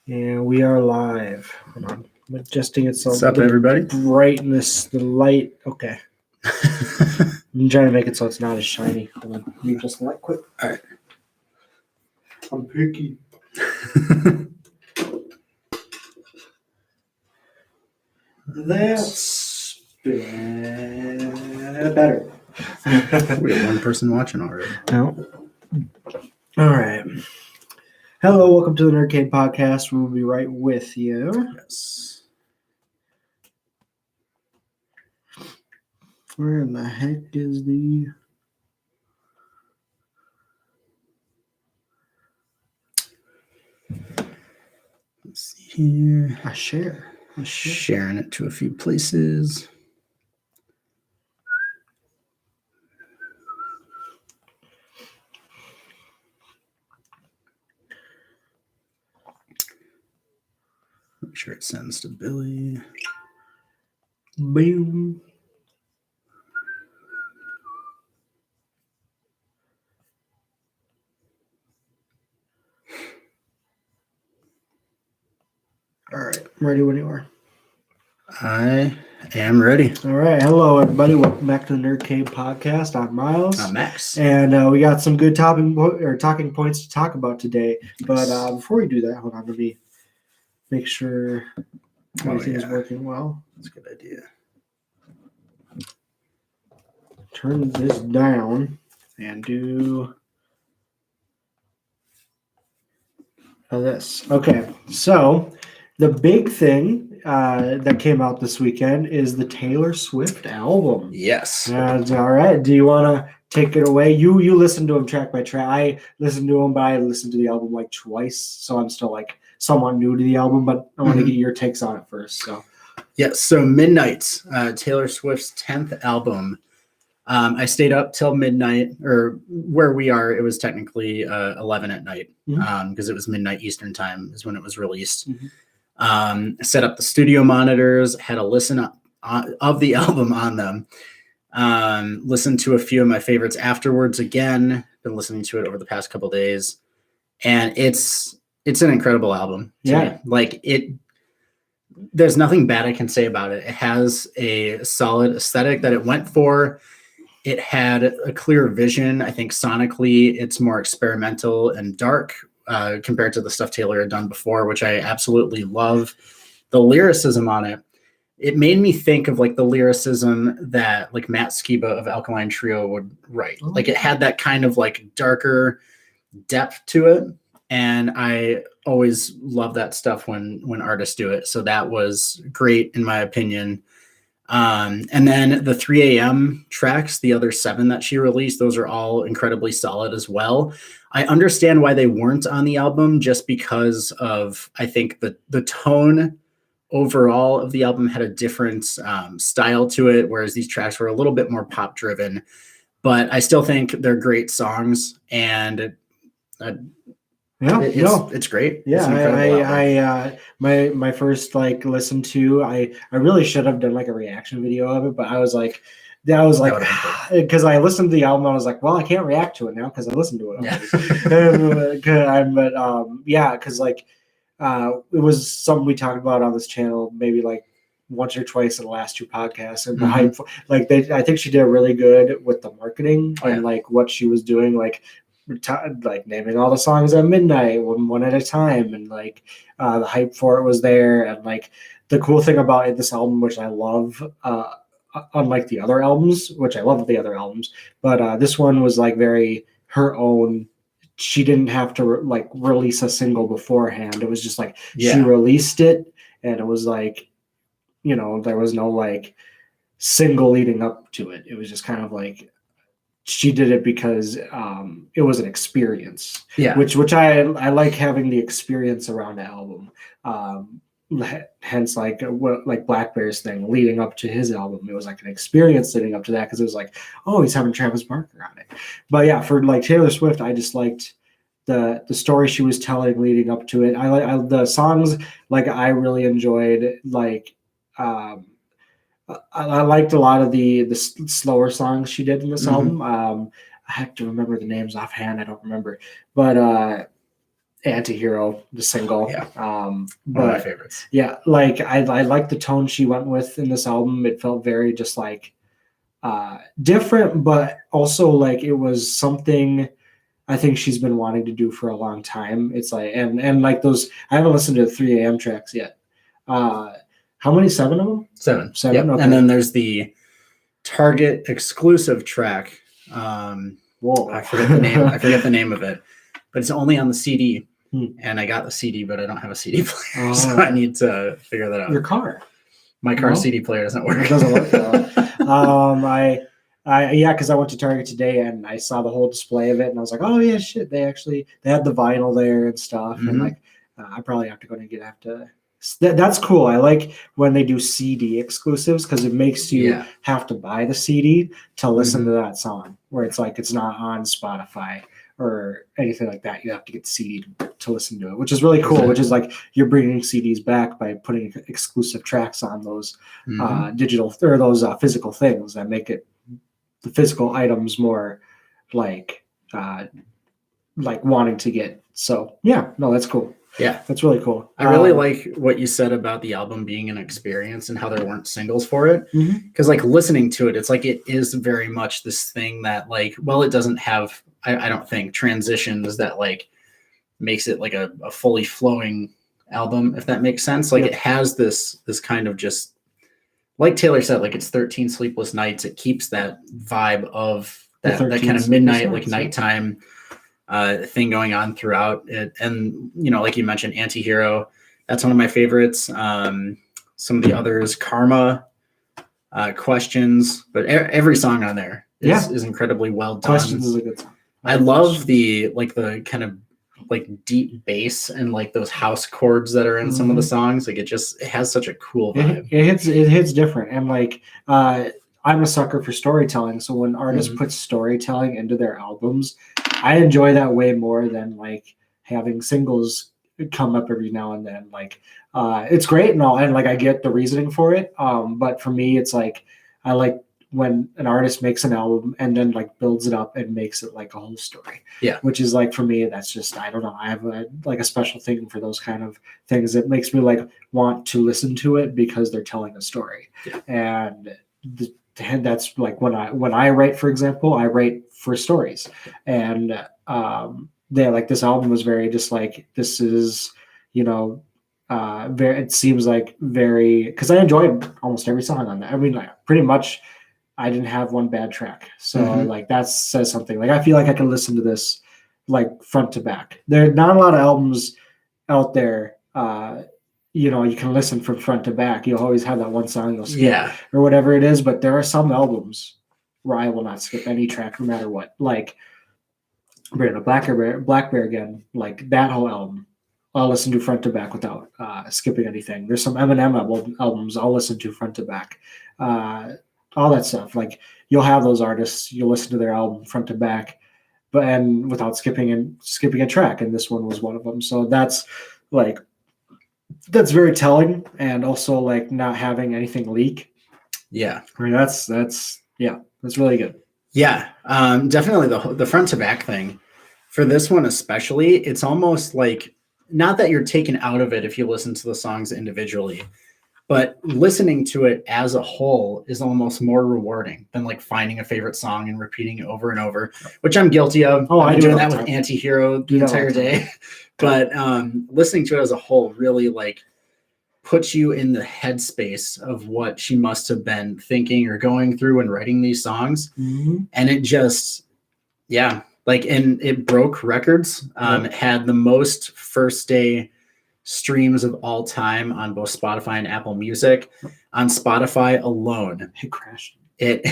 And we are live. Hold on. I'm adjusting it so What's up, everybody? Brightness, the light. Okay. I'm trying to make it so it's not as shiny. Hold on. Let me adjust the light quick. All right. I'm picky. That's better. We have one person watching already. No. All right. Hello, welcome to the Nerdkave podcast. We'll be right with you. Yes. Where in the heck is the... Let's see here. I share. Sharing it to a few places. Make sure it sends to Billy. Boom. All right, I'm ready when you are. I am ready. All right, hello everybody. Welcome back to the Nerdkave podcast. I'm Miles. I'm Max. And we got some good talking points to talk about today. But before we do that, hold on, let me make sure everything is working well. That's a good idea. Turn this down and do this. Okay, so the big thing that came out this weekend is the Taylor Swift album. Yes. And, all right, do you want to take it away? You listen to him track by track. I listened to him, but I listened to the album like twice, so I'm still like somewhat new to the album, but I want to get your takes on it first. So, yes, so Midnights, Taylor Swift's 10th album. I stayed up till midnight, or where we are, it was technically 11 at night, because it was midnight Eastern time is when it was released. Set up the studio monitors, had a listen of the album on them. Listened to a few of my favorites afterwards again. Been listening to it over the past couple days, and it's an incredible album. Yeah, like it. There's nothing bad I can say about it. It has a solid aesthetic that it went for. It had a clear vision. I think sonically it's more experimental and dark compared to the stuff Taylor had done before, which I absolutely love. The lyricism on it, it made me think of like the lyricism that like Matt Skiba of Alkaline Trio would write. Like it had that kind of like darker depth to it. And I always love that stuff when artists do it. So that was great in my opinion. And then the 3 a.m. tracks, the other 7 that she released, those are all incredibly solid as well. I understand why they weren't on the album, just because of, I think the tone overall of the album had a different style to it, whereas these tracks were a little bit more pop driven, but I still think they're great songs, and it's great. Yeah, my first like listen to, I really should have done like a reaction video of it, but I was like because I listened to the album, I was like, well, I can't react to it now because I listened to it already. Because like it was something we talked about on this channel maybe like once or twice in the last 2 podcasts, and the hype, like I think she did really good with the marketing and like what she was doing, like naming all the songs at midnight, one at a time, and like the hype for it was there. And like the cool thing about this album, which I love, unlike the other albums, which I love the other albums, but this one was like very her own. She didn't have to like release a single beforehand. It was just like she released it, and it was like, there was no like single leading up to it. It was just kind of like she did it because it was an experience. Yeah, which I like having the experience around the album. Hence, like Black Bear's thing leading up to his album, it was like an experience leading up to that, because it was like, oh, he's having Travis Barker on it. But yeah, for like Taylor Swift, I just liked the story she was telling leading up to it. I the songs, like I really enjoyed like. I liked a lot of the slower songs she did in this album. I have to remember the names offhand. I don't remember, but Antihero, the single. Yeah. One but of my favorites. Yeah, like I like the tone she went with in this album. It felt very just like different, but also like it was something I think she's been wanting to do for a long time. It's like and like those I haven't listened to the 3 a.m. tracks yet. How many? 7 of them? 7. Seven. Yep. Okay. And then there's the Target exclusive track. Whoa. I forget the name. I forget the name of it, but it's only on the CD. Hmm. And I got the CD, but I don't have a CD player, Oh. so I need to figure that out. Your car. My car No? CD player doesn't work. It doesn't work. Yeah, because I went to Target today and I saw the whole display of it, and I was like, oh yeah, shit. They had the vinyl there and stuff, and like I probably have to go and have to. That's cool. I like when they do CD exclusives because it makes you have to buy the CD to listen to that song. Where it's like it's not on Spotify or anything like that. You have to get the CD to listen to it, which is really cool. Which is like you're bringing CDs back by putting exclusive tracks on those digital or those physical things that make it the physical items more like wanting to get. So yeah, no, that's cool. Yeah, that's really cool. I really like what you said about the album being an experience and how there weren't singles for it. Because like listening to it, it's like it is very much this thing that like, well, it doesn't have, I don't think, transitions that like makes it like a fully flowing album, if that makes sense. Like it has this kind of just, like Taylor said, like it's 13 Sleepless Nights. It keeps that vibe of that kind of midnight, like nighttime thing going on throughout it. And, you know, like you mentioned, Antihero, that's one of my favorites. Some of the others, Karma, Questions, but every song on there is incredibly well done. Questions is a good song. I love the kind of like deep bass and like those house chords that are in some of the songs. Like it has such a cool vibe. It hits different. And like, I'm a sucker for storytelling. So when artists put storytelling into their albums, I enjoy that way more than like having singles come up every now and then. Like, it's great and all, and like I get the reasoning for it. But for me, it's like I like when an artist makes an album and then like builds it up and makes it like a whole story. Yeah. Which is like for me, that's just I don't know. I have a special thing for those kind of things. It makes me like want to listen to it because they're telling a story. Yeah. And that's like when I write, for example, I write for stories, and like this album was very just like this is, you know, very. It seems like very because I enjoyed almost every song on that. I mean, like pretty much, I didn't have one bad track, so like that says something. Like I feel like I can listen to this like front to back. There are not a lot of albums out there. You know, you can listen from front to back. You'll always have that one song you'll skip or whatever it is. But there are some albums where I will not skip any track no matter what. Like Black Bear again, like that whole album, I'll listen to front to back without skipping anything. There's some Eminem albums I'll listen to front to back. All that stuff. Like you'll have those artists, you'll listen to their album front to back, and without skipping a track. And this one was one of them. So that's very telling, and also like not having anything leak. Yeah, I mean that's really good. Yeah, definitely the front to back thing for this one especially. It's almost like not that you're taken out of it if you listen to the songs individually, but listening to it as a whole is almost more rewarding than like finding a favorite song and repeating it over and over, which I'm guilty of. Oh, I'm doing that with Antihero the entire day. But listening to it as a whole really like puts you in the headspace of what she must have been thinking or going through when writing these songs. And it just, and it broke records. It had the most first day streams of all time on both Spotify and Apple Music. On Spotify alone, it crashed. It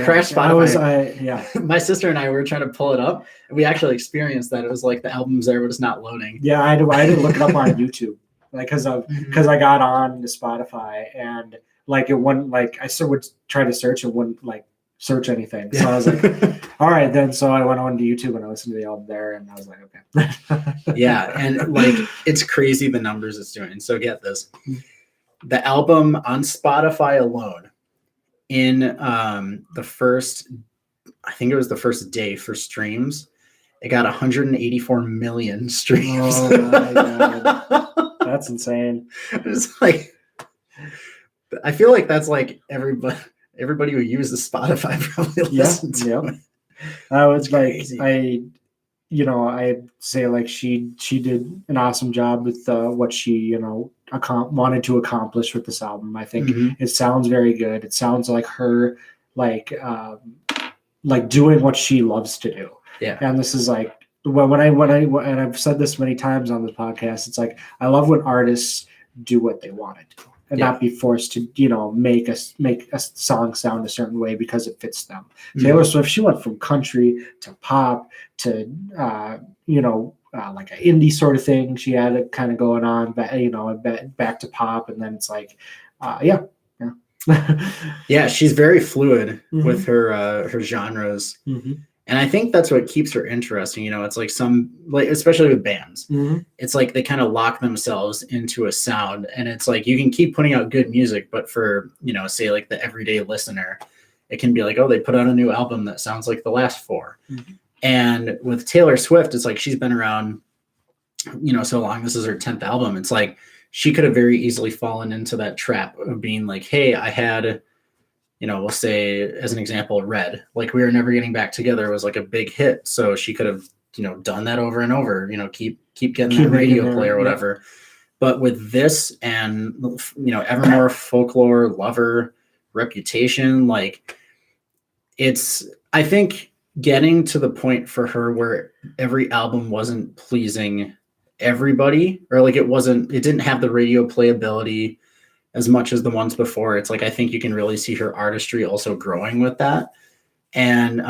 crashed Spotify. My sister and I were trying to pull it up, and we actually experienced that. It was like the album's there, but it's not loading. Yeah, I had to look it up on YouTube, like because I got on to Spotify and like it wouldn't like I still would try to search, it wouldn't like search anything. So I was like, all right then. So I went on to YouTube and I listened to the album there, and I was like, okay. Yeah, and like it's crazy the numbers it's doing. So get this, the album on Spotify alone, in the first day for streams, It got 184 million streams. Oh my God. That's insane. It's like, I feel like that's like everybody who uses Spotify probably listens to it. I was like, crazy. I say like she did an awesome job with what she wanted to accomplish with this album. I think it sounds very good. It sounds like her like doing what she loves to do. Yeah. And this is like when and I've said this many times on the podcast. It's like I love when artists do what they want to do and not be forced to make a song sound a certain way because it fits them. Taylor Swift, she went from country to pop to like an indie sort of thing. She had it kind of going on, but back to pop, and then it's like yeah, she's very fluid with her genres. And I think that's what keeps her interesting. It's like especially with bands, it's like they kind of lock themselves into a sound, and it's like you can keep putting out good music, but for, say like the everyday listener, it can be like, oh, they put out a new album that sounds like the last four. And with Taylor Swift, it's like she's been around, so long. This is her 10th album. It's like she could have very easily fallen into that trap of being like, hey, I had, we'll say as an example, Red, like We Were Never Getting Back Together was like a big hit. So she could have, done that over and over, keep getting that radio play or whatever. But with this and, Evermore, Folklore, Lover, Reputation, like I think getting to the point for her where every album wasn't pleasing everybody, or like it didn't have the radio playability as much as the ones before. It's like, I think you can really see her artistry also growing with that. And,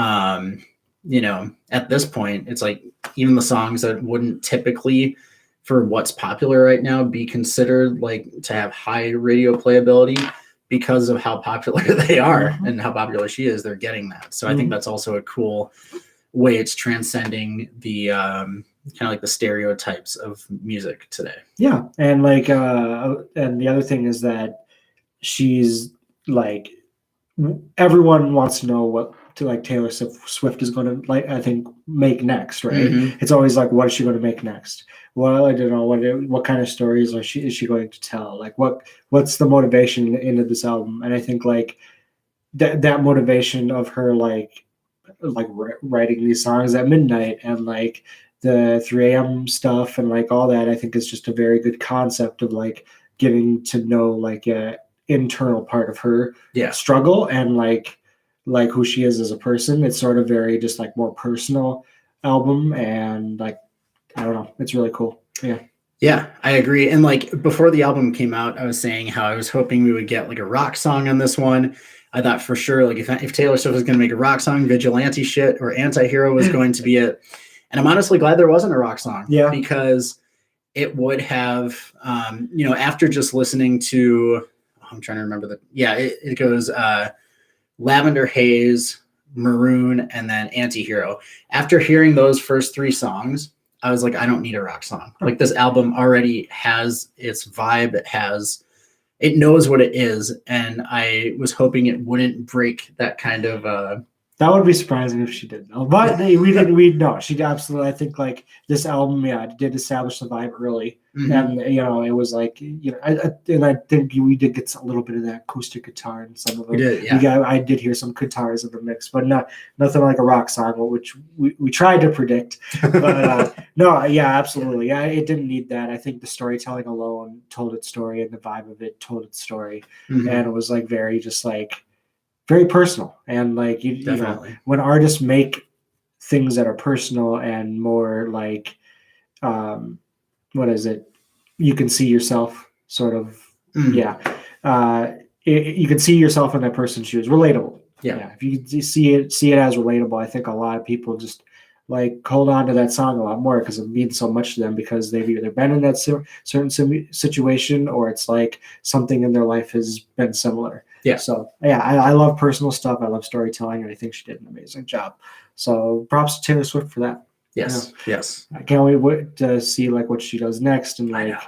at this point, it's like even the songs that wouldn't typically, for what's popular right now, be considered like to have high radio playability, because of how popular they are and how popular she is, they're getting that. So I think that's also a cool way it's transcending the kind of like the stereotypes of music today. Yeah. And like, and the other thing is that she's like, everyone wants to know what Taylor Swift is going to I think make next, right? It's always like, what is she going to make next? Well, I don't know what kind of stories is she going to tell? Like what's the motivation into this album? And I think like that motivation of her like writing these songs at midnight and like the 3 a.m. stuff and like all that, I think is just a very good concept of like getting to know like a internal part of her struggle and like who she is as a person. It's sort of very just like more personal album, and like I don't know, it's really cool. Yeah, I agree. And like before the album came out, I was saying how I was hoping we would get like a rock song on this one. I thought for sure, like if Taylor Swift was going to make a rock song, Vigilante shit or Anti-Hero was going to be it. And I'm honestly glad there wasn't a rock song, because it would have, after just listening to, I'm trying to remember it goes Lavender Haze, Maroon, and then Anti-Hero. After hearing those first 3 songs, I was like, I don't need a rock song. Like this album already has its vibe. It knows what it is. And I was hoping it wouldn't break that kind of, that would be surprising if she did, though. But no, she absolutely. I think like this album, did establish the vibe early, and it was like I think we did get a little bit of that acoustic guitar in some of them. I did hear some guitars in the mix, but nothing like a rock song, which we tried to predict. But no, absolutely, it didn't need that. I think the storytelling alone told its story, and the vibe of it told its story, and it was like very just like. Very personal, and like you know, when artists make things that are personal and more like, what is it? You can see yourself, sort of. You can see yourself in that person's shoes. Relatable. If you see it as relatable, I think a lot of people just like hold on to that song a lot more because it means so much to them, because they've either been in that certain situation, or it's like something in their life has been similar. So I love personal stuff. I love storytelling, and I think she did an amazing job. So props to Taylor Swift for that. Yes. I can't wait to see like what she does next, and like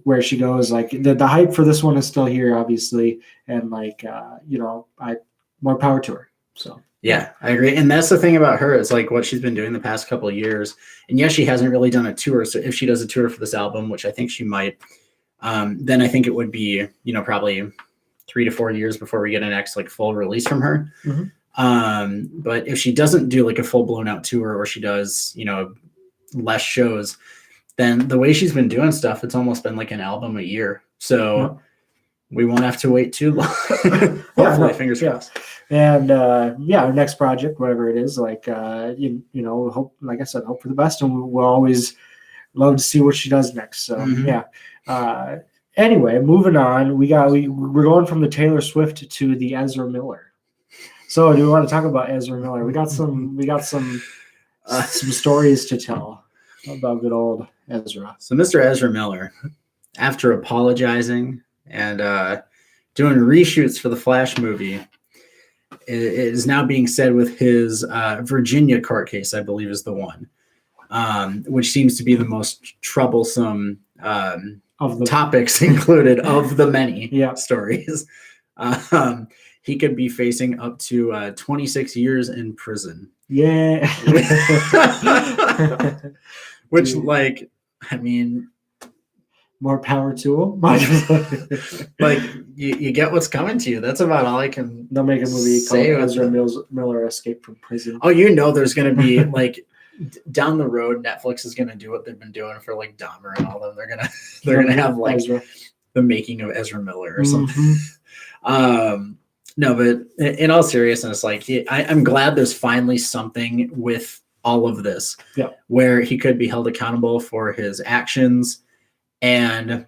where she goes. Like the hype for this one is still here, obviously, and like more power to her. So Yeah, I agree. And that's the thing about her is like what she's been doing the past couple of years. And yes, she hasn't really done a tour. So if she does a tour for this album, which I think she might, then I think it would be, probably 3 to 4 years before we get a next like full release from her. But if she doesn't do like a full blown out tour, or she does, less shows, then the way she's been doing stuff, it's almost been like an album a year. So we won't have to wait too long. Hopefully, fingers crossed. And our next project, whatever it is, like hope, like I said, hope for the best, and we'll always love to see what she does next. So anyway, moving on, we're going from the Taylor Swift to the Ezra Miller. So do we want to talk about Ezra Miller? We got some stories to tell about good old Ezra. So Mr. Ezra Miller, after apologizing and doing reshoots for the Flash movie, it is now being said with his Virginia court case, I believe is the one, which seems to be the most troublesome of the topics included of the many stories. He could be facing up to 26 years in prison. Yeah. Which, like, I mean, more power to him. Like, you get what's coming to you. That's about all I can. They'll make a movie called Ezra Miller Escape from Prison. Oh, there's going to be like down the road, Netflix is going to do what they've been doing for like Dahmer and all them. They're gonna have like Ezra. The making of Ezra Miller or something. No, but in all seriousness, like I'm glad there's finally something with all of this, where he could be held accountable for his actions. And,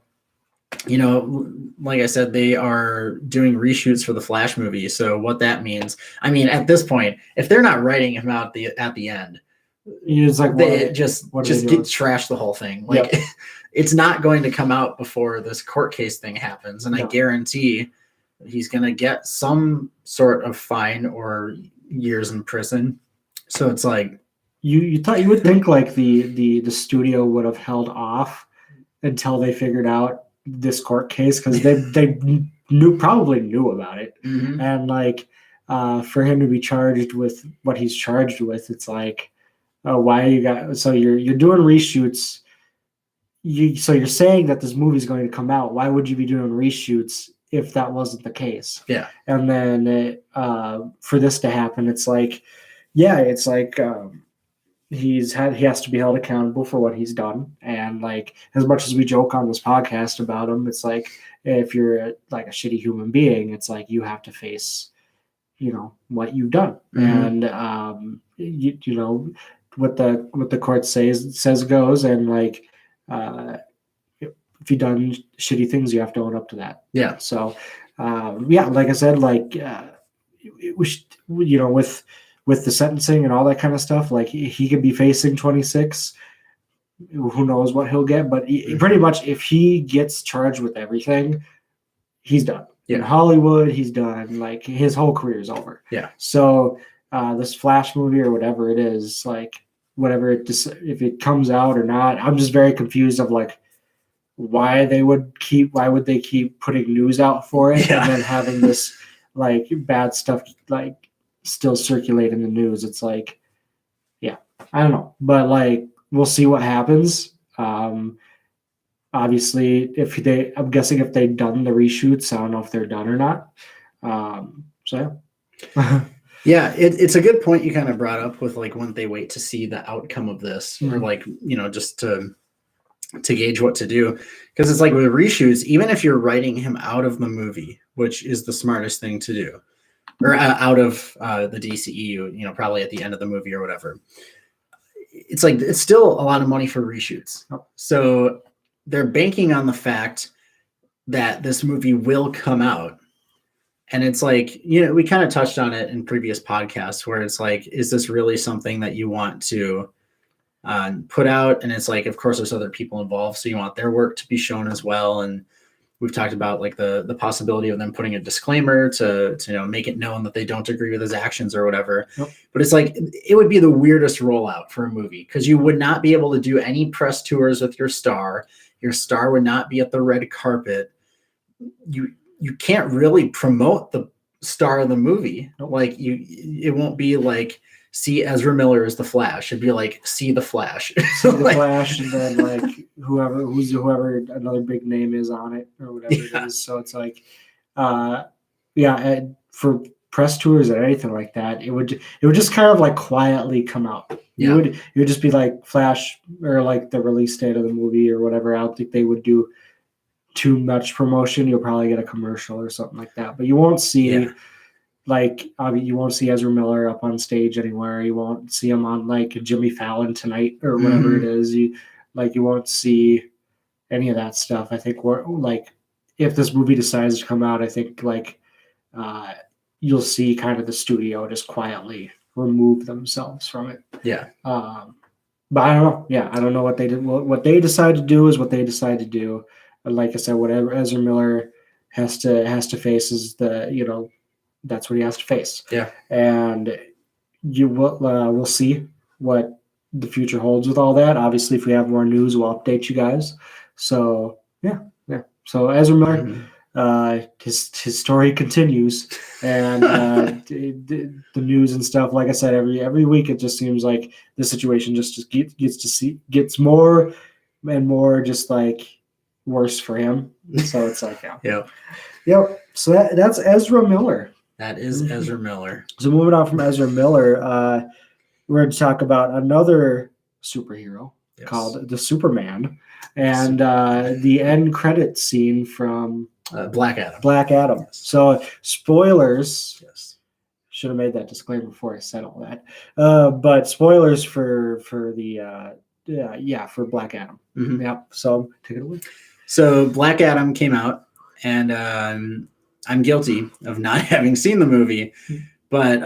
like I said, they are doing reshoots for the Flash movie. So what that means, I mean, at this point, if they're not writing him out at the end, it's like they just trash the whole thing. Like it's not going to come out before this court case thing happens. And I guarantee he's going to get some sort of fine or years in prison. So it's like, you would think like the studio would have held off until they figured out this court case, because they probably knew about it. And like for him to be charged with what he's charged with, it's like, why you're doing reshoots, so you're saying that this movie is going to come out. Why would you be doing reshoots if that wasn't the case? And then for this to happen, it's like he has to be held accountable for what he's done. And like, as much as we joke on this podcast about him, it's like, if you're like a shitty human being, it's like you have to face, what you've done. And what the court says goes. And like, if you've done shitty things, you have to own up to that. So like I said, like with the sentencing and all that kind of stuff, like he could be facing 26. Who knows what he'll get? But pretty much, if he gets charged with everything, he's done. In Hollywood, he's done. Like his whole career is over. So this Flash movie or whatever it is, like if it comes out or not, I'm just very confused of like why would they keep putting news out for it and then having this like bad stuff like still circulate in the news. It's like, I don't know, but like we'll see what happens. Obviously, I'm guessing if they've done the reshoots, I don't know if they're done or not. It's a good point you kind of brought up with like when they wait to see the outcome of this, or like just to gauge what to do, because it's like with reshoots, even if you're writing him out of the movie, which is the smartest thing to do, or out of the DCEU, probably at the end of the movie or whatever, it's like it's still a lot of money for reshoots. So they're banking on the fact that this movie will come out. And it's like, we kind of touched on it in previous podcasts where it's like, is this really something that you want to put out? And it's like, of course, there's other people involved, so you want their work to be shown as well. And we've talked about like the possibility of them putting a disclaimer to make it known that they don't agree with his actions or whatever. But it's like, it would be the weirdest rollout for a movie, because you would not be able to do any press tours with your star. Your star would not be at the red carpet. You can't really promote the star of the movie. Like it won't be like see Ezra Miller as the Flash. It'd be like see the Flash. See the Flash, and then like whoever another big name is on it or whatever it is. So it's like, for press tours or anything like that, it would just kind of like quietly come out. It would just be like Flash or like the release date of the movie or whatever. I don't think they would do too much promotion. You'll probably get a commercial or something like that, but you won't see you won't see Ezra Miller up on stage anywhere. You won't see him on like Jimmy Fallon Tonight or whatever it is. You won't see any of that stuff. I think if this movie decides to come out, I think you'll see kind of the studio just quietly remove themselves from it. Yeah. But I don't know. Yeah, I don't know what they did. What they decide to do is what they decide to do. And like I said, whatever Ezra Miller has to face is that's what he has to face. Yeah. And we'll see what the future holds with all that. Obviously, if we have more news, we'll update you guys. So yeah. So Ezra Miller, his story continues, and the news and stuff. Like I said, every week it just seems like the situation just gets more and more just like worse for him. So it's like Yep. So that's Ezra Miller. That is Ezra Miller. So moving on from Ezra Miller, we're going to talk about another superhero called the Superman, and the end credit scene from Black Adam. Yes. So spoilers. Yes. Should have made that disclaimer before I said all that. But spoilers for the for Black Adam. Mm-hmm. Yep. So take it away. So Black Adam came out, and I'm guilty of not having seen the movie, but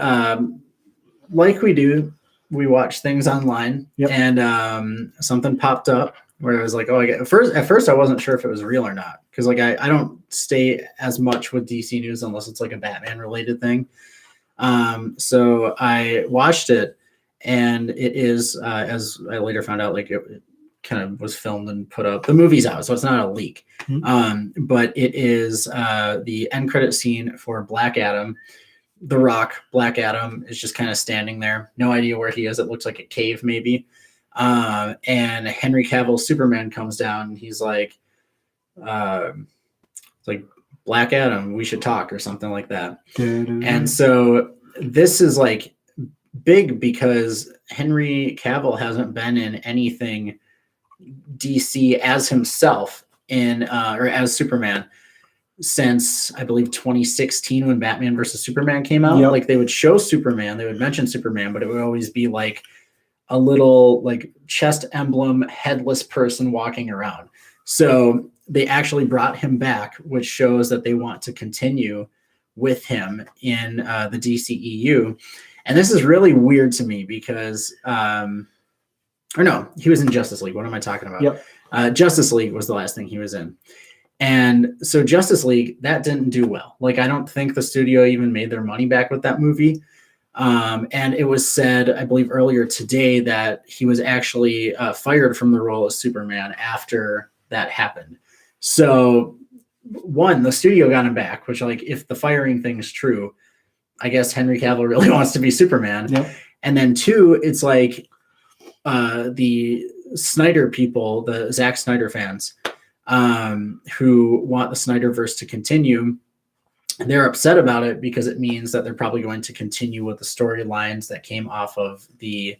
like we do, we watch things online, and something popped up where I was like, at first I wasn't sure if it was real or not, because like I don't stay as much with DC news unless it's like a Batman related thing. So I watched it, and it is as I later found out, like it kind of was filmed and put up. The movie's out, so it's not a leak. Mm-hmm. But it is the end credit scene for Black Adam. The Rock, Black Adam, is just kind of standing there. No idea where he is. It looks like a cave maybe. And Henry Cavill Superman comes down, and he's like, Black Adam, we should talk, or something like that. And so this is like big because Henry Cavill hasn't been in anything DC as himself or as Superman since I believe 2016 when Batman versus Superman came out. Like they would show Superman, they would mention Superman, but it would always be like a little like chest emblem, headless person walking around. So they actually brought him back, which shows that they want to continue with him in the DCEU. And this is really weird to me because he was in Justice League. What am I talking about? Justice League was the last thing he was in. And so Justice League, that didn't do well. Like, I don't think the studio even made their money back with that movie. And it was said, I believe earlier today, that he was actually fired from the role as Superman after that happened. So one, the studio got him back, which like, if the firing thing is true, I guess Henry Cavill really wants to be Superman. And then two, it's like, the Snyder people, the Zack Snyder fans, who want the Snyderverse to continue, they're upset about it because it means that they're probably going to continue with the storylines that came off of the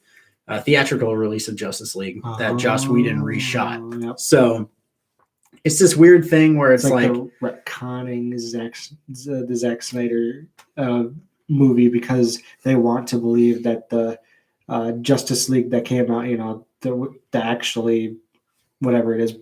theatrical release of Justice League that Joss Whedon reshot. So it's this weird thing where it's like retconning the Zack Snyder movie because they want to believe that the Justice League that came out, the actually whatever it is,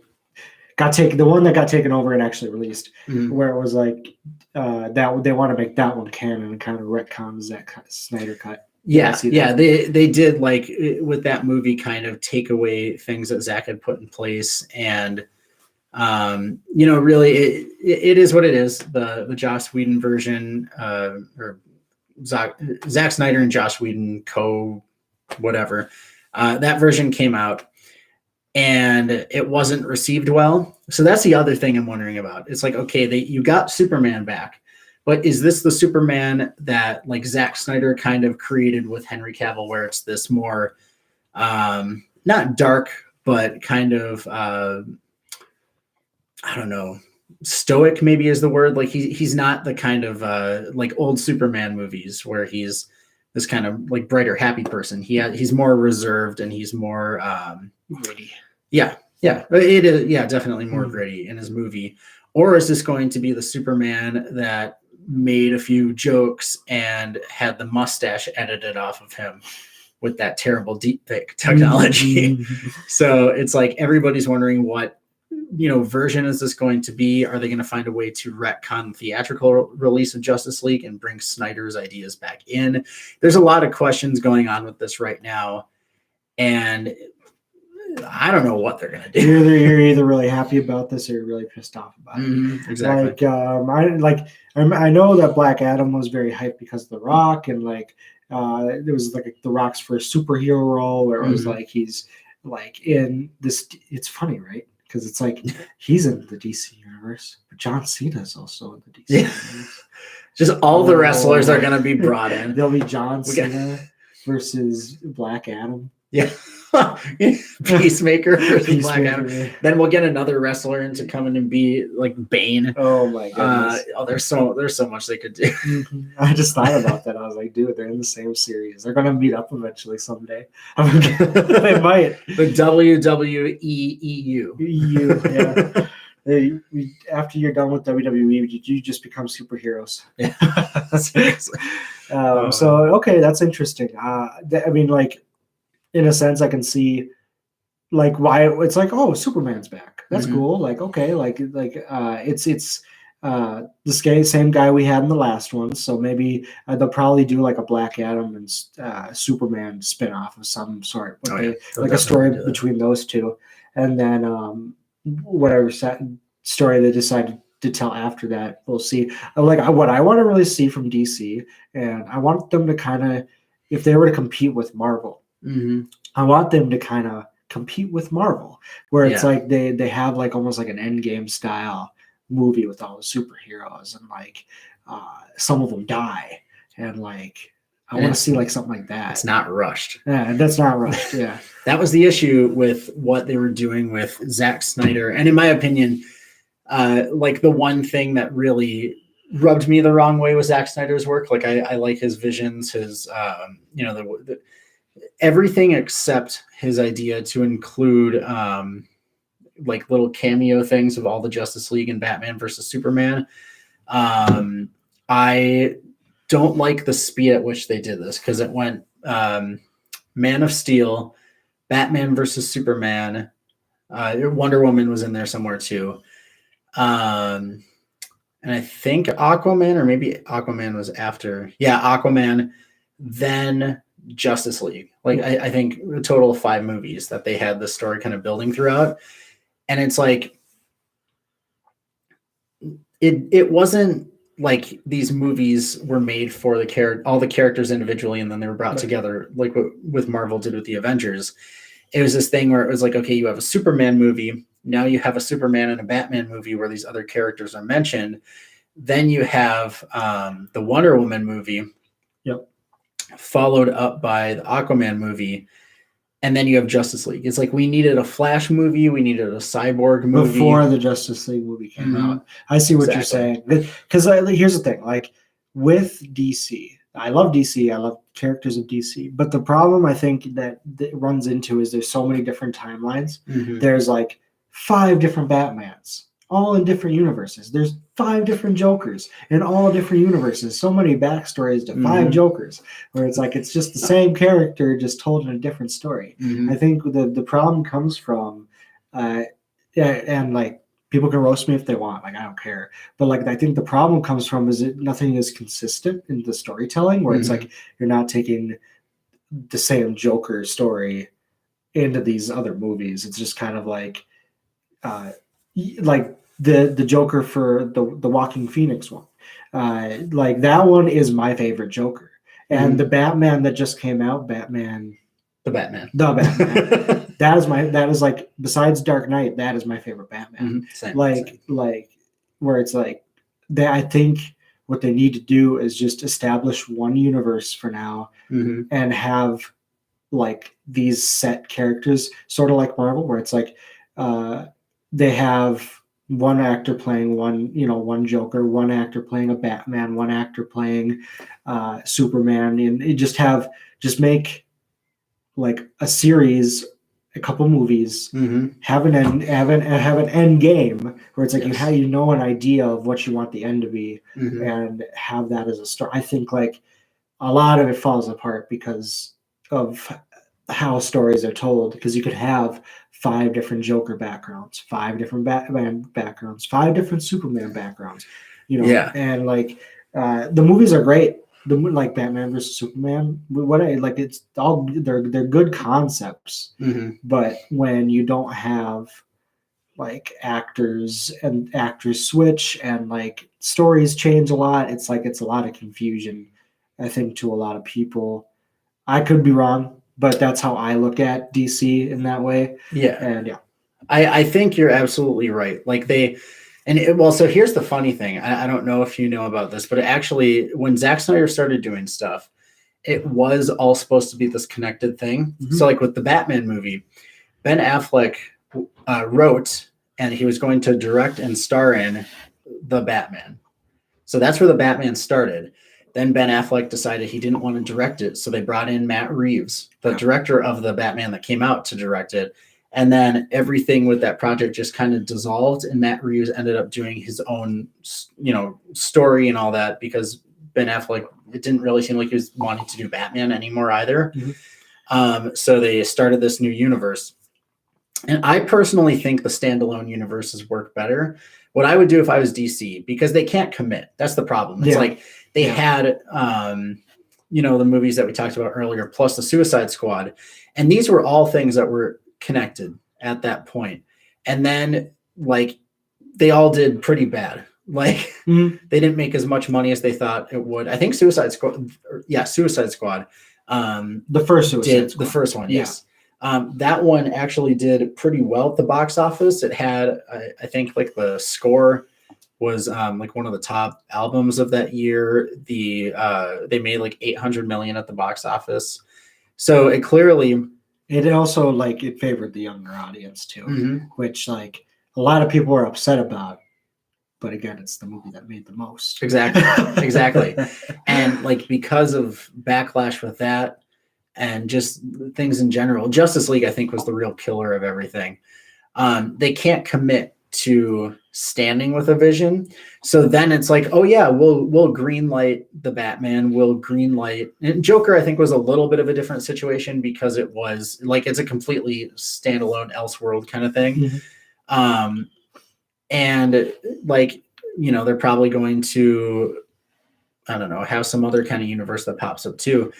the one that got taken over and actually released, where it was like that they want to make that one canon and kind of retcon that Snyder cut. They did, like with that movie, kind of take away things that Zack had put in place, and really it is what it is. The Joss Whedon version, or Zack Snyder and Joss Whedon whatever, that version came out and it wasn't received well. So that's the other thing I'm wondering about. It's like, okay, you got Superman back, But is this the Superman that like Zack Snyder kind of created with Henry Cavill, where it's this more not dark, but kind of I don't know, stoic maybe is the word. Like he's not the kind of like old Superman movies where he's this kind of like brighter, happy person. He's more reserved and he's more Gritty. Yeah, it is. Yeah, definitely more gritty in his movie. Or is this going to be the Superman that made a few jokes and had the mustache edited off of him with that terrible deepfake technology? So it's like everybody's wondering what version is this going to be? Are they going to find a way to retcon the theatrical release of Justice League and bring Snyder's ideas back in? There's a lot of questions going on with this right now, and I don't know what they're going to do. You're either really happy about this or you're really pissed off about it. Exactly. I know that Black Adam was very hyped because of The Rock, and like it was like The Rock's first superhero role where it was like he's like in this. It's funny, right? Because it's like he's in the DC universe, but John Cena is also in the DC universe. Just all the wrestlers are going to be brought in. There'll be John Cena versus Black Adam. Yeah. Peacemaker versus Black Adam. Yeah. Then we'll get another wrestler in to come in and be like Bane. Oh my goodness. There's so much they could do. I just thought about that. I was like, dude, they're in the same series. They're gonna meet up eventually someday. They might. The WWE EU. Yeah. After you're done with WWE, you just become superheroes. Yeah. So okay, that's interesting. I mean, like, in a sense, I can see like why it's like, oh, Superman's back. That's cool. Like, okay, it's the same guy we had in the last one. So maybe they'll probably do like a Black Adam and Superman spinoff of some sort. Like a story between those two, and then whatever story they decided to tell after that, we'll see. Like what I want to really see from DC, and I want them to kind of, if they were to compete with Marvel. I want them to kind of compete with Marvel, where it's like they have like almost like an Endgame style movie with all the superheroes, and like some of them die, and like I want to see like something like that. It's not rushed. Yeah, that's not rushed. Yeah, that was the issue with what they were doing with Zack Snyder, and in my opinion, like the one thing that really rubbed me the wrong way was Zack Snyder's work. Like I like his visions, his everything except his idea to include like little cameo things of all the Justice League and Batman versus Superman. I don't like the speed at which they did this, because it went Man of Steel, Batman versus Superman, Wonder Woman was in there somewhere too. And I think Aquaman, or maybe Aquaman was after. Yeah, Aquaman, then Justice League. Like I think a total of 5 movies that they had this story kind of building throughout. And it's like it wasn't like these movies were made for all the characters individually and then they were brought together like what with Marvel did with the Avengers. It was this thing where it was like, okay, you have a Superman movie, now you have a Superman and a Batman movie where these other characters are mentioned. Then you have the Wonder Woman movie. Yep. Followed up by the Aquaman movie, and then you have Justice League. It's like we needed a Flash movie, we needed a Cyborg movie before the Justice League movie came out. I see what you're saying, because here's the thing: like with DC, I love DC, I love characters of DC, but the problem I think that it runs into is there's so many different timelines. There's like 5 different Batmans, all in different universes. There's 5 different Jokers in all different universes. So many backstories to 5 Jokers, where it's like it's just the same character just told in a different story. I think the problem comes from, and like people can roast me if they want, like I don't care. But like I think the problem comes from is that nothing is consistent in the storytelling, where it's like you're not taking the same Joker story into these other movies. It's just kind of like the Joker for the Walking Phoenix one. Like that one is my favorite Joker. And the Batman that just came out, The Batman. that is like, besides Dark Knight, that is my favorite Batman. Same. Like where it's like I think what they need to do is just establish one universe for now and have like these set characters, sort of like Marvel, where it's like they have one actor playing one Joker, one actor playing a Batman, one actor playing Superman, and it just make like a series, a couple movies, have an end game where it's like you know an idea of what you want the end to be, and have that as a story. I think like a lot of it falls apart because of how stories are told, because you could have 5 different Joker backgrounds, 5 different Batman backgrounds, 5 different Superman backgrounds, and like the movies are great. Like Batman versus Superman, it's all they're good concepts, but when you don't have like actors switch and like stories change a lot, it's a lot of confusion, I think, to a lot of people. I could be wrong, but that's how I look at DC in that way. Yeah. And I think you're absolutely right. Like so here's the funny thing. I don't know if you know about this, but actually when Zack Snyder started doing stuff, it was all supposed to be this connected thing. So like with the Batman movie, Ben Affleck wrote, and he was going to direct and star in the Batman. So that's where the Batman started. Then Ben Affleck decided he didn't want to direct it, so they brought in Matt Reeves, the director of the Batman that came out, to direct it. And then everything with that project just kind of dissolved, and Matt Reeves ended up doing his own, story and all that, because Ben Affleck, it didn't really seem like he was wanting to do Batman anymore either. So they started this new universe. And I personally think the standalone universes work better. What I would do if I was DC, because they can't commit. That's the problem. It's like they had, the movies that we talked about earlier, plus the Suicide Squad. And these were all things that were connected at that point. And then, like, they all did pretty bad. Like, they didn't make as much money as they thought it would. I think Suicide Squad. The first Suicide Squad. The first one, yes. That one actually did pretty well at the box office. It had, I think, like the score was like one of the top albums of that year. They made like $800 million at the box office. So it clearly, it also like it favored the younger audience too, which like a lot of people were upset about. But again, it's the movie that made the most. Exactly. And like because of backlash with that, and just things in general, Justice League, I think, was the real killer of everything. They can't commit to standing with a vision. So then it's like, oh yeah, we'll greenlight the Batman, we'll greenlight, and Joker, I think, was a little bit of a different situation because it was like, it's a completely standalone Elseworld kind of thing. And like, they're probably going to, I don't know, have some other kind of universe that pops up too.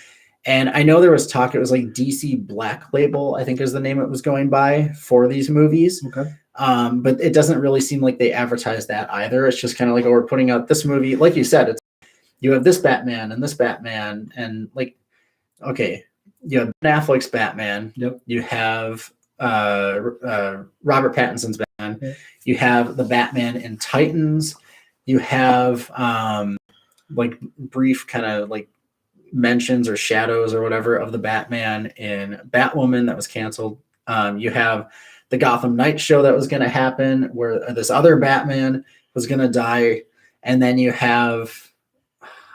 And I know there was talk, it was like DC Black Label, I think is the name it was going by for these movies. Okay. But it doesn't really seem like they advertise that either. It's just kind of like, oh, we're putting out this movie. Like you said, you have this Batman and this Batman, and like, okay, you have Ben Affleck's Batman. Yep. You have Robert Pattinson's Batman. Yep. You have the Batman in Titans. You have like brief kind of like mentions or shadows or whatever of the Batman in Batwoman that was canceled. You have the Gotham Knights show that was going to happen where this other Batman was going to die. And then you have,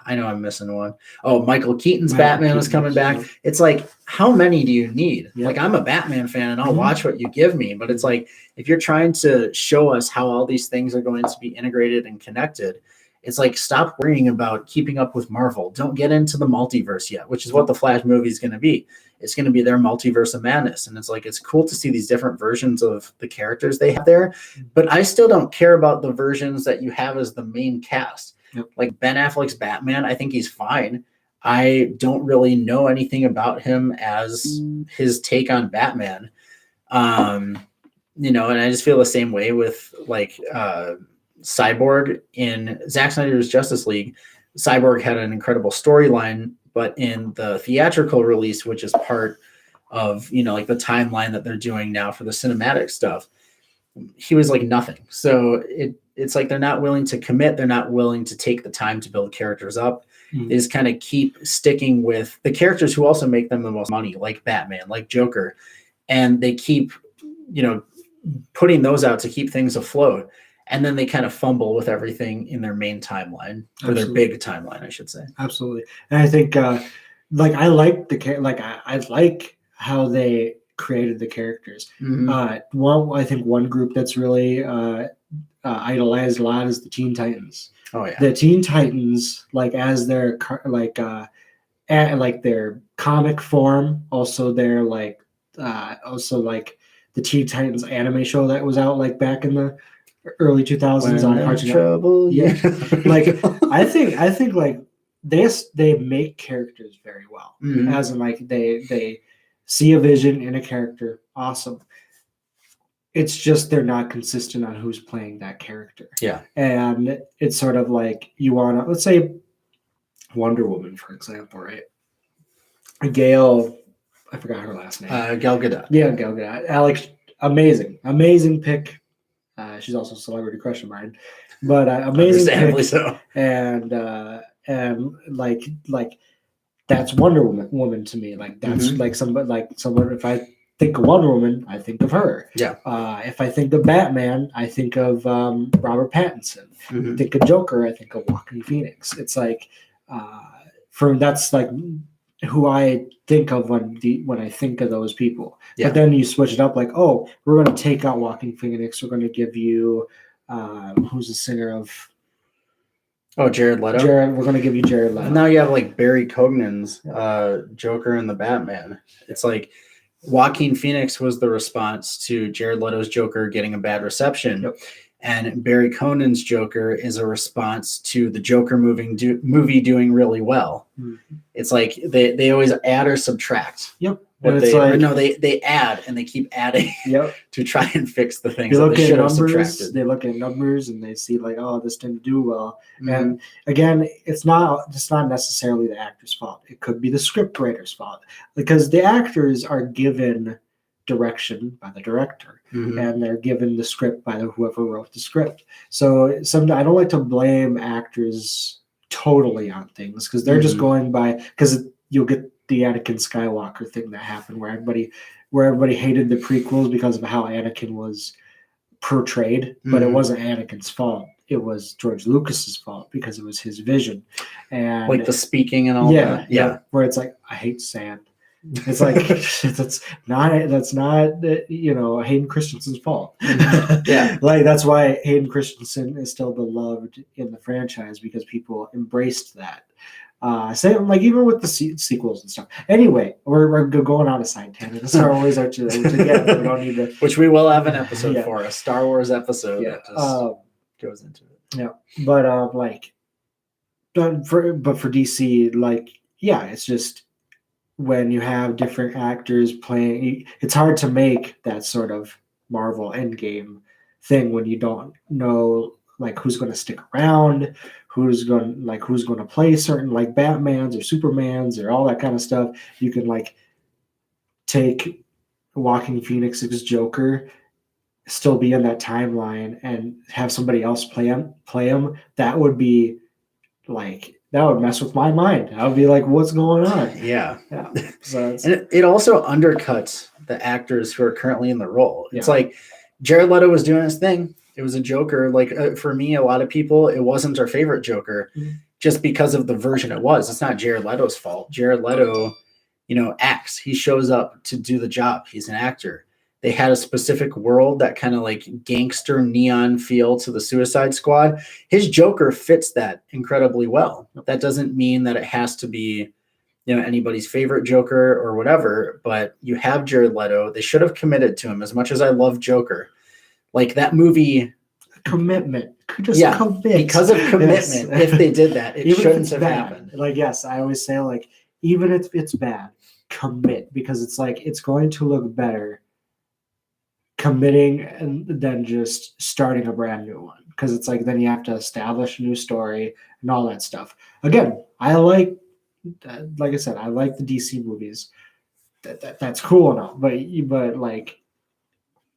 I know I'm missing one. Oh, Michael Keaton's Batman was coming back. It's like, how many do you need? Yep. Like, I'm a Batman fan and I'll watch what you give me. But it's like, if you're trying to show us how all these things are going to be integrated and connected, it's like, stop worrying about keeping up with Marvel. Don't get into the multiverse yet, which is what the Flash movie is going to be. It's going to be their multiverse of madness. And it's like, it's cool to see these different versions of the characters they have there. But I still don't care about the versions that you have as the main cast. Yep. Like Ben Affleck's Batman, I think he's fine. I don't really know anything about him as his take on Batman. And I just feel the same way with like Cyborg in Zack Snyder's Justice League. Cyborg had an incredible storyline, but in the theatrical release, which is part of, like the timeline that they're doing now for the cinematic stuff, he was like nothing. So it's like they're not willing to commit. They're not willing to take the time to build characters up. They just kind of keep sticking with the characters who also make them the most money, like Batman, like Joker. And they keep, putting those out to keep things afloat. And then they kind of fumble with everything in their main timeline, or their big timeline, I should say. Absolutely. And I think, I like I like how they created the characters. I think one group that's really idolized a lot is the Teen Titans. Oh yeah, the Teen Titans, as their their comic form, also their the Teen Titans anime show that was out back in the early 2000s on Cartoon Trouble. Yeah, I think they make characters very well, as in they see a vision in a character. Awesome. It's just they're not consistent on who's playing that character. Yeah. And it's sort of you want to, let's say Wonder Woman, for example, right? Gail, I forgot her last name. Gal Gadot. Yeah, Gal Gadot. Alex, amazing pick. She's also a celebrity crush of mine. But amazing pick. So. And that's Wonder Woman to me. That's someone, if I think of Wonder Woman, I think of her. Yeah. If I think of Batman, I think of Robert Pattinson. Think of Joker, I think of Joaquin Phoenix. It's that's who I think of when I think of those people. Yeah. But then you switch it up, we're going to take out Joaquin Phoenix. We're going to give you who's the singer of? Oh, Jared Leto. We're going to give you Jared Leto. And now you have Barry Kogan's Joker and the Batman. It's Joaquin Phoenix was the response to Jared Leto's Joker getting a bad reception. Yep. And Barry Conan's Joker is a response to the Joker movie doing really well. It's they always add or subtract. Yep. But they add and they keep adding to try and fix the things that they should have subtracted. They look at numbers and they see this didn't do well. And again, it's not necessarily the actor's fault. It could be the script writer's fault, because the actors are given direction by the director and they're given the script by whoever wrote the script. So I don't like to blame actors totally on things, because they're just going by, because you'll get the Anakin Skywalker thing that happened where everybody hated the prequels because of how Anakin was portrayed, but it wasn't Anakin's fault. It was George Lucas's fault, because it was his vision. And the speaking and all that. Yeah. Where it's I hate sand. It's that's not Hayden Christensen's fault. Yeah. That's why Hayden Christensen is still beloved in the franchise, because people embraced that. Same even with the sequels and stuff. Anyway, we're going on a side tangent. Star Wars are together. We don't need to. Which we will have an episode for, a Star Wars episode that just goes into it. Yeah, but for DC, it's just when you have different actors playing, it's hard to make that sort of Marvel Endgame thing when you don't know who's going to stick around, who's going to play certain Batmans or Supermans or all that kind of stuff. You can take Joaquin Phoenix's Joker, still be in that timeline, and have somebody else play him. That would be that would mess with my mind. I would be what's going on? Yeah. So and it also undercuts the actors who are currently in the role. It's Jared Leto was doing his thing. It was a Joker. For me, a lot of people, it wasn't our favorite Joker just because of the version it was. It's not Jared Leto's fault. Jared Leto, acts. He shows up to do the job. He's an actor. They had a specific world, that kind of gangster neon feel to the Suicide Squad. His Joker fits that incredibly well. That doesn't mean that it has to be, anybody's favorite Joker or whatever, but you have Jared Leto. They should have committed to him. As much as I love Joker, that movie, commitment. Commit. Because of commitment. Yes. If they did that, it shouldn't have happened. Yes, I always say even if it's bad, commit, because it's going to look better committing and than just starting a brand new one, because then you have to establish a new story and all that stuff. Again, I like I said, I like the DC movies. That's cool enough, but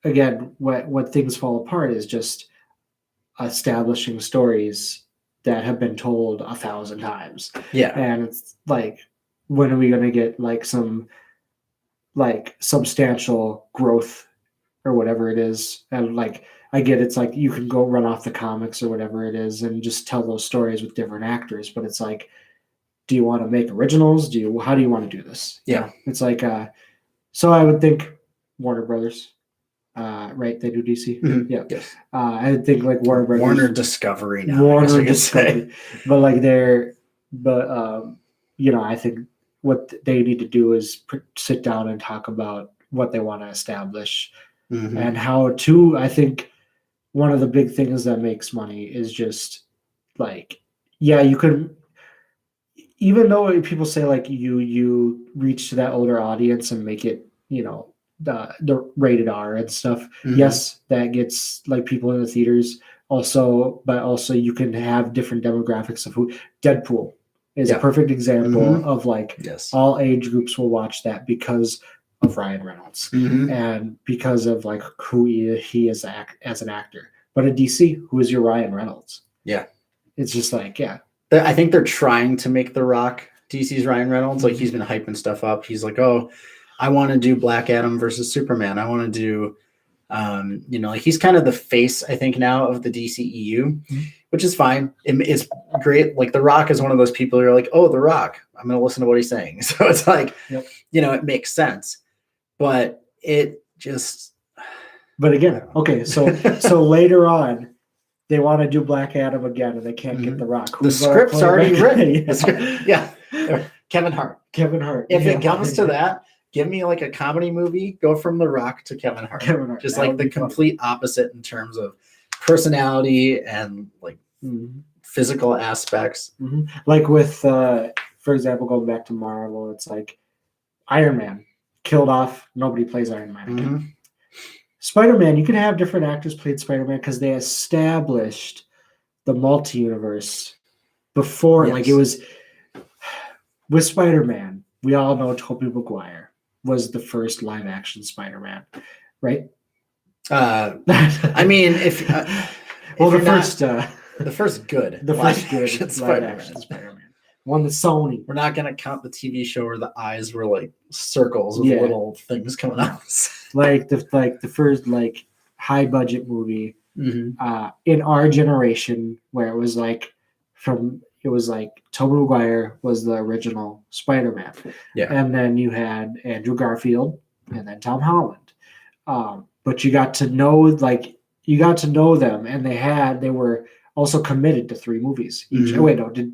again, what things fall apart is just establishing stories that have been told 1,000 times. Yeah. And it's like, when are we going to get like some like substantial growth or whatever it is? And like, I get it's like you can go run off the comics or whatever it is and just tell those stories with different actors, but it's like, do you want to make originals? How do you want to do this? Yeah. It's like, so I would think Warner Brothers, right? They do DC. Mhm. Yeah. Yes. I would think like Warner Brothers. Warner Discovery now. Warner Discovery. But like I think what they need to do is sit down and talk about what they want to establish and how to. I think one of the big things that makes money is just like, yeah, you could, even though people say like you reach to that older audience and make it, the rated R and stuff. Yes, that gets like people in the theaters also, but also you can have different demographics of who. Deadpool is a perfect example of like, all age groups will watch that because of Ryan Reynolds and because of like who he is as an actor. But in DC, who is your Ryan Reynolds? Yeah. It's just like, yeah. I think they're trying to make The Rock DC's Ryan Reynolds. Like, he's been hyping stuff up. He's like, oh, I want to do Black Adam versus Superman. I want to do, like, he's kind of the face, I think, now of the DCEU, which is fine. It's great. Like, The Rock is one of those people who are like, oh, The Rock, I'm going to listen to what he's saying. So it's like, it makes sense. But it just. But again, okay, so later on, they want to do Black Adam again, and they can't get The Rock. The script's already written. Yeah. Kevin Hart. If it comes to that, give me like a comedy movie, go from The Rock to Kevin Hart. Just like the complete opposite in terms of personality and like physical aspects. Like with, for example, going back to Marvel, it's like Iron Man killed off. Nobody plays Iron Man again. Spider-Man, you can have different actors played Spider-Man because they established the multi-universe before. Like, it was with Spider-Man, we all know Tobey Maguire was the first live-action Spider-Man, right? I mean, the first good live-action Spider-Man. One that Sony. We're not going to count the TV show where the eyes were like circles with little things coming out. like the first like high budget movie in our generation, where it was like Tobey Maguire was the original Spider-Man. Yeah. And then you had Andrew Garfield and then Tom Holland. But you got to know them, and they were also committed to 3 movies each. Oh wait, no, did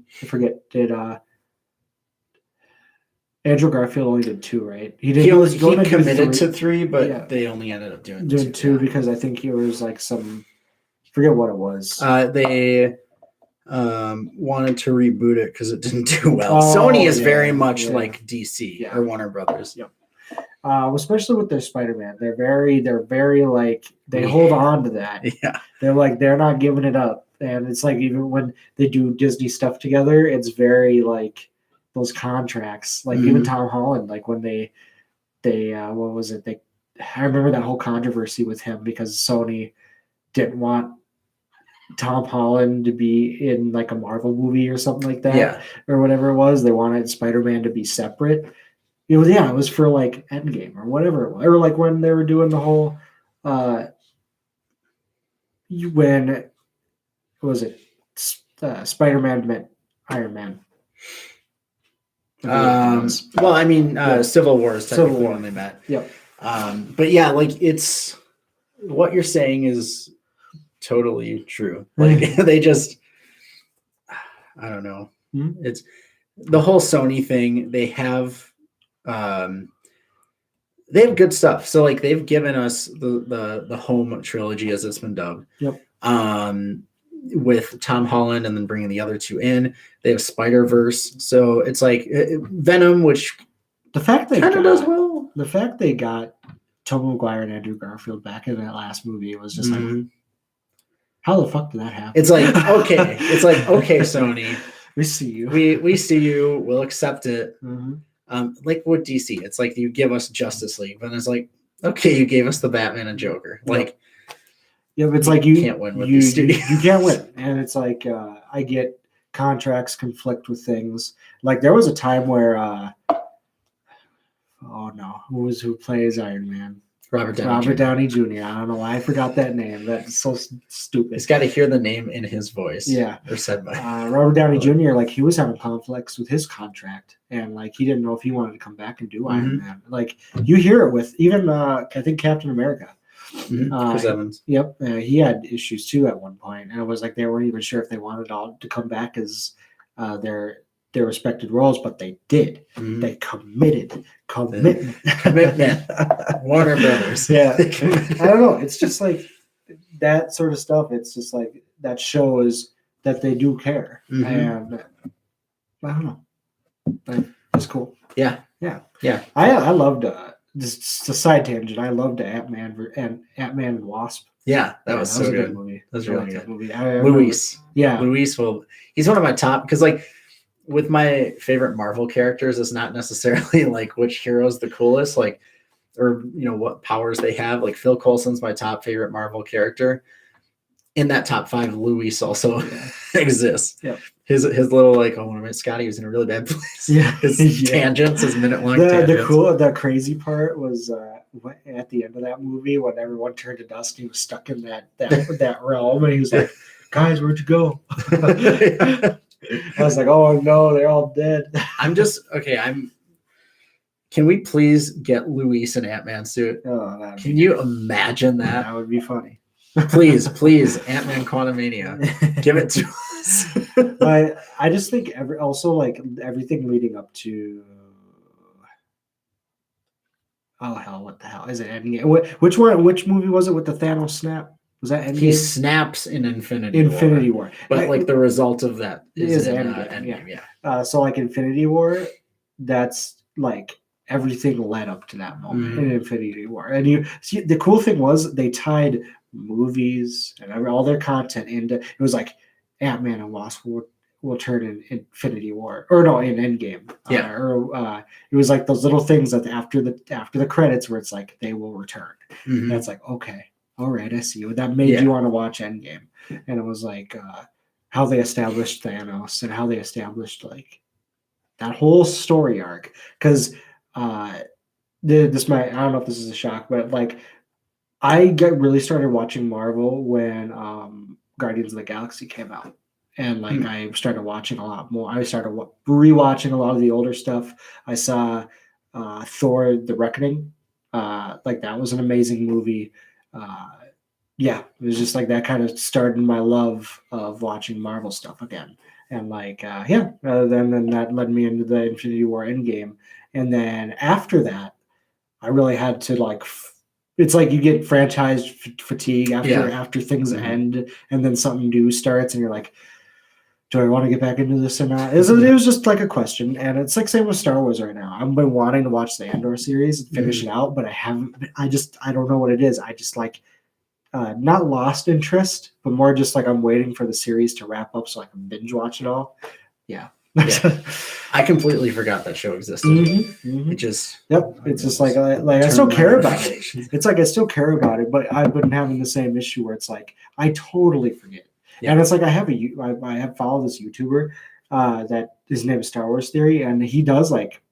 Andrew Garfield only did 2, right? He committed to 3, but they only ended up doing 2 because I think he was like forget what it was. They wanted to reboot it because it didn't do well. Sony is very much like DC or Warner Brothers. Yep. Especially with their Spider-Man, they're very like, they hold on to that. Yeah, they're not giving it up. And it's like, even when they do Disney stuff together, it's very like those contracts. Like even Tom Holland, like when they what was it? I remember that whole controversy with him because Sony didn't want Tom Holland to be in like a Marvel movie or something like that, or whatever it was. They wanted Spider-Man to be separate. It was for like Endgame or whatever it was, or like when they were doing the whole when was it Spider-Man met Iron Man. Well, I mean, Civil War is technically when they met. Yep. But yeah, like, it's what you're saying is totally true. Like, they just, I don't know. It's the whole Sony thing. They have good stuff. So like, they've given us the home trilogy, as it's been dubbed. Yep. With Tom Holland and then bringing the other 2 in. They have Spider-Verse. So it's like Venom, which the fact they kind of does well. The fact they got Tobey Maguire and Andrew Garfield back in that last movie was just like, how the fuck did that happen? It's like, okay. Okay, Sony. We see you. We see you. We'll accept it. Like with DC, it's like you give us Justice League, but it's like, Okay, you gave us the Batman and Joker. Like, yeah, it's like you can't win with these studios. You can't win, and it's like I get contracts conflict with things. Like there was a time where oh no, who plays Iron Man? Robert Downey Jr. I don't know why I forgot that name. That's so stupid. He's got to hear the name in his voice. Yeah, or said by Robert Downey Jr. Like he was having conflicts with his contract, and like he didn't know if he wanted to come back and do Iron Man. Like you hear it with even I think Captain America. Chris Evans. Yep, he had issues too at one point, and it was like they weren't even sure if they wanted all to come back as their respected roles, but they did. They commitment. Warner Brothers. Yeah, I don't know. It's just like that sort of stuff. It's just like that shows that they do care, and I don't know. But it's cool. Yeah. I loved. Just a side tangent. I loved Ant-Man and Wasp. Yeah, that was so a good. movie. That was really good. That movie. Luis. Yeah. Luis he's one of my top because like with my favorite Marvel characters, it's not necessarily like which hero's the coolest, like or what powers they have. Like Phil Coulson's my top favorite Marvel character. In that top 5, Luis also exists. Yeah. His little like, oh, when I met Scotty, he was in a really bad place. Yeah. His tangents, his minute-long tangents. The crazy part was at the end of that movie when everyone turned to dust, he was stuck in that realm, and he was like, "Guys, where'd you go?" I was like, "Oh no, they're all dead." Can we please get Luis an Ant-Man suit? Oh, can you imagine that? That would be funny. Please, Ant-Man Quantumania, give it to us. I just think everything leading up to what the hell is it? Endgame? Which movie was it with the Thanos snap? Was that Endgame? He snaps in Infinity War, but like the result of that is Endgame. Yeah. So like Infinity War, that's like everything led up to that moment in Infinity War, and you see the cool thing was they tied movies and all their content into it was like Ant-Man and Wasp will turn in Infinity War in Endgame. It was like those little things that after the credits where it's like they will return. And it's like, okay, all right, I see you. That made you want to watch Endgame. And it was like how they established Thanos and how they established like that whole story arc. Because I don't know if this is a shock, but like I really started watching Marvel when Guardians of the Galaxy came out. And like I started watching a lot more. I started rewatching a lot of the older stuff. I saw Thor: The Reckoning. Like that was an amazing movie. It was just like that kind of started my love of watching Marvel stuff again. And like then that led me into the Infinity War Endgame. And then after that, I really had to like. It's like you get franchise fatigue after things end, and then something new starts, and you're like, "Do I want to get back into this or not?" It was just like a question, and it's like same with Star Wars right now. I've been wanting to watch the Andor series and finish it out, but I haven't. I don't know what it is. I just like not lost interest, but more just like I'm waiting for the series to wrap up so I can binge watch it all. Yeah. I completely forgot that show existed. It just it's just like I still care about it. It's like I still care about it, but I've been having the same issue where it's like I totally forget. And it's like I have followed this YouTuber that his name is Star Wars Theory, and he does like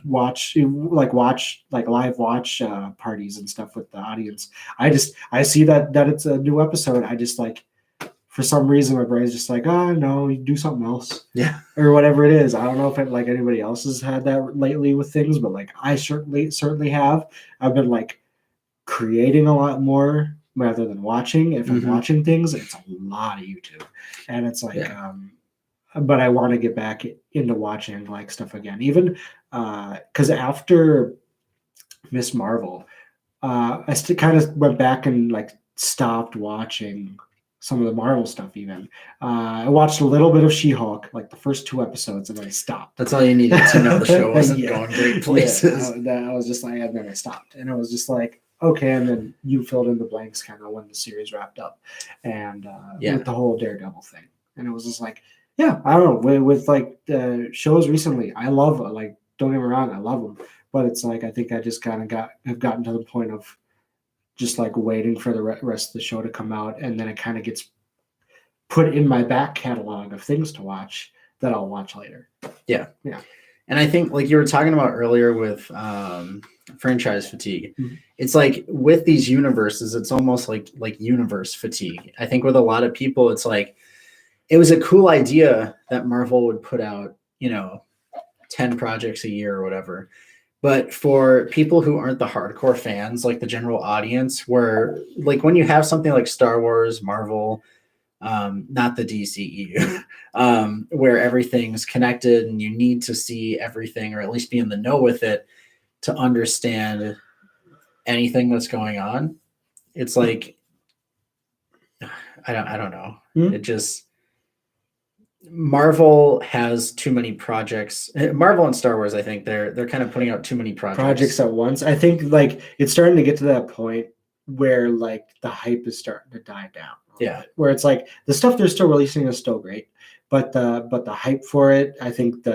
watch live watch parties and stuff with the audience. I see that it's a new episode. I just like. For some reason, my brain's just like, oh, no, you do something else. Yeah. Or whatever it is. I don't know if like anybody else has had that lately with things, but like I certainly have. I've been like creating a lot more rather than watching. If I'm watching things, it's a lot of YouTube. And it's like, but I want to get back into watching like stuff again. Even because after Miss Marvel, I still kind of went back and like stopped watching some of the Marvel stuff even. I watched a little bit of She-Hulk, like the first 2 episodes, and then I stopped. That's all you needed to know the show wasn't going great places. I was just like, and then I stopped. And I was just like, okay, and then you filled in the blanks kind of when the series wrapped up. And with the whole Daredevil thing. And it was just like, I don't know, with like the shows recently, I love, like, don't get me wrong, I love them. but it's like I think I just kind of have gotten to the point of just like waiting for the rest of the show to come out, and then it kind of gets put in my back catalog of things to watch that I'll watch later. Yeah. Yeah. And I think like you were talking about earlier with franchise fatigue, it's like with these universes, it's almost like universe fatigue. I think with a lot of people, it's like, it was a cool idea that Marvel would put out, 10 projects a year or whatever. But for people who aren't the hardcore fans, like the general audience, where like when you have something like Star Wars, Marvel, not the DCEU, where everything's connected and you need to see everything or at least be in the know with it to understand anything that's going on. It's like, I don't know. It just, Marvel has too many projects. Marvel and Star Wars, I think they're kind of putting out too many projects at once. I think like it's starting to get to that point where like the hype is starting to die down. Yeah. Where it's like the stuff they're still releasing is still great, but the hype for it, I think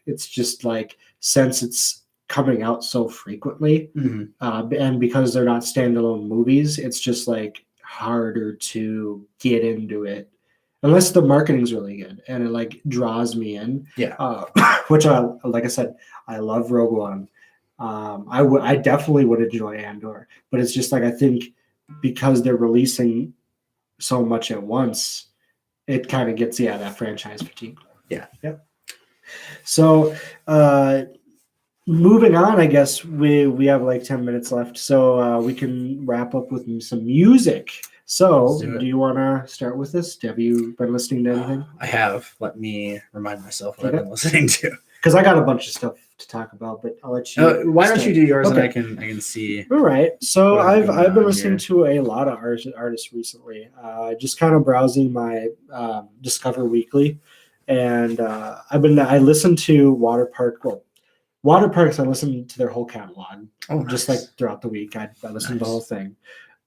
it's just like, since it's coming out so frequently, and because they're not standalone movies, it's just like harder to get into it unless the marketing's really good and it like draws me in. Yeah. Which like I said, I love Rogue One. I definitely would enjoy Andor, but it's just like, I think because they're releasing so much at once, it kind of gets that franchise fatigue. Yeah. So moving on, I guess we have like 10 minutes left, so we can wrap up with some music. So do you want to start with this? Have you been listening to anything? I have. Let me remind myself what I've been listening to, because I got a bunch of stuff to talk about, but I'll let you. Why don't you do yours and I can see. All right. So I've been listening to a lot of artists recently. Just kind of browsing my Discover Weekly, and I listened to Water Parks. I listened to their whole catalog. Just like throughout the week. I listened to the whole thing.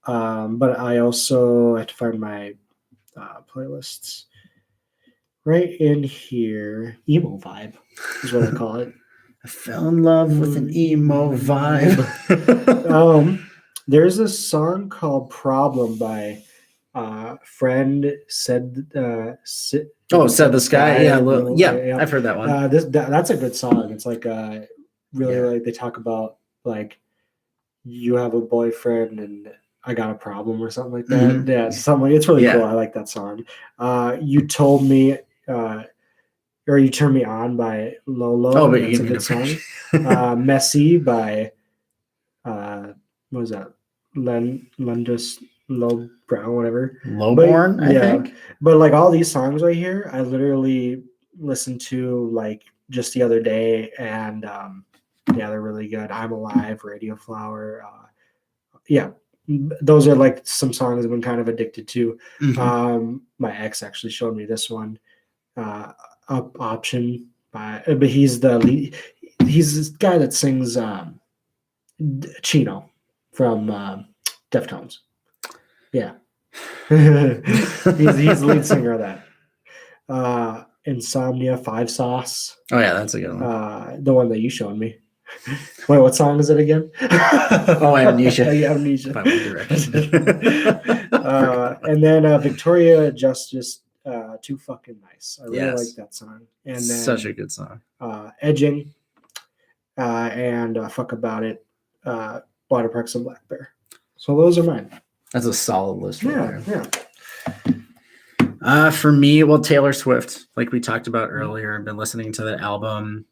But I also have to find my playlists. Right in here, emo vibe is what I call it. I fell in love with an emo vibe. There's a song called "Problem" by Friend Said the Sky. Yeah, I've heard that one. That's a good song. It's like really like they talk about like you have a boyfriend and I got a problem or something like that. Yeah, it's really cool. I like that song. You Told Me. Or You Turn Me On by Lolo. Oh, but that's a good song. Messy by what was that? Lendus Low Brown, whatever. Lowborn, I think. But like all these songs right here, I literally listened to like just the other day, and they're really good. I'm Alive, Radio Flower. Those are like some songs I've been kind of addicted to. My ex actually showed me this one. Option by, but he's the lead. He's this guy that sings Chino from Deftones. Yeah, he's the lead singer of that. Insomnia, Five Sauce. Oh yeah, that's a good one. The one that you showed me. Wait, what song is it again? Amnesia. Amnesia. By One Direction. And then Victoria Justice. Too Fucking Nice. I really like that song. And then such a good song. Edging, and Fuck About It, Water Parks and Black Bear. So those are mine. That's a solid list. Yeah. For me, Taylor Swift, like we talked about earlier, I've been listening to the album.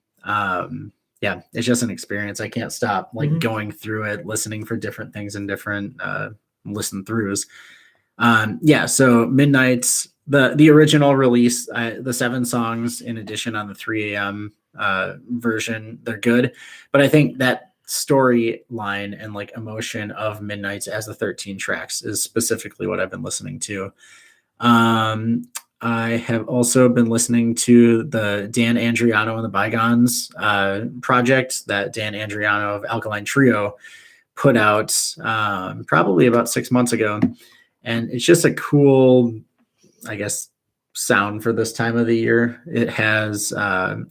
It's just an experience. I can't stop going through it, listening for different things and different listen throughs. So Midnight's the original release, the 7 songs in addition on the 3 a.m. Version, they're good. But I think that storyline and like emotion of Midnight's as the 13 tracks is specifically what I've been listening to. I have also been listening to the Dan Andriano and the Bygones project that Dan Andriano of Alkaline Trio put out probably about 6 months ago. And it's just a cool, I guess, sound for this time of the year. It has,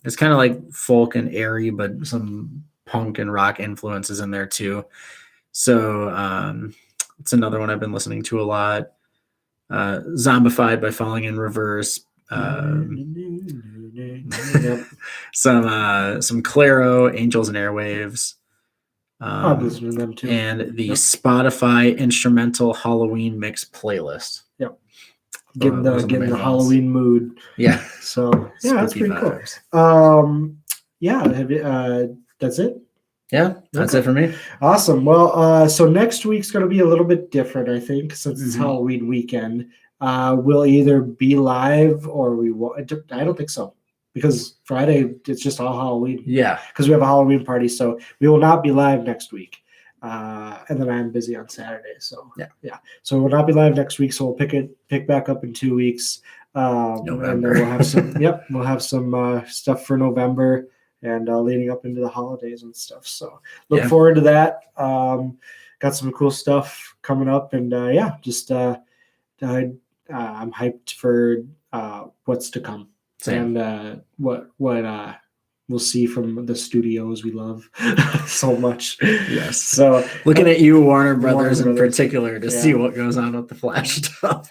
it's kind of like folk and airy, but some punk and rock influences in there too. So it's another one I've been listening to a lot. Zombified by Falling in Reverse. Some Claro, Angels and Airwaves. I've listened to them too. And the Spotify instrumental Halloween mix playlist. Yep. Getting the Halloween mood. Yeah. So yeah, that's pretty vibes. Cool. Yeah, that's it. Yeah, that's it for me. Awesome. Well, so next week's going to be a little bit different, I think, since it's Halloween weekend. We'll either be live or we won't. I don't think so, because Friday it's just all Halloween. Yeah, because we have a Halloween party, so we will not be live next week. And then I'm busy on Saturday, so yeah. So we'll not be live next week. So we'll pick back up in 2 weeks. And then we'll have some. We'll have some stuff for November and leading up into the holidays and stuff. So look forward to that. Got some cool stuff coming up, and just I'm hyped for what's to come. Same. And what we'll see from the studios we love so much. Yes. So looking at you, Warner Brothers in particular, to see what goes on with the Flash stuff.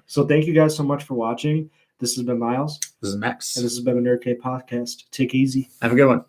So thank you guys so much for watching. This has been Miles. This is Max. And this has been a Nerdkave podcast. Take it easy. Have a good one.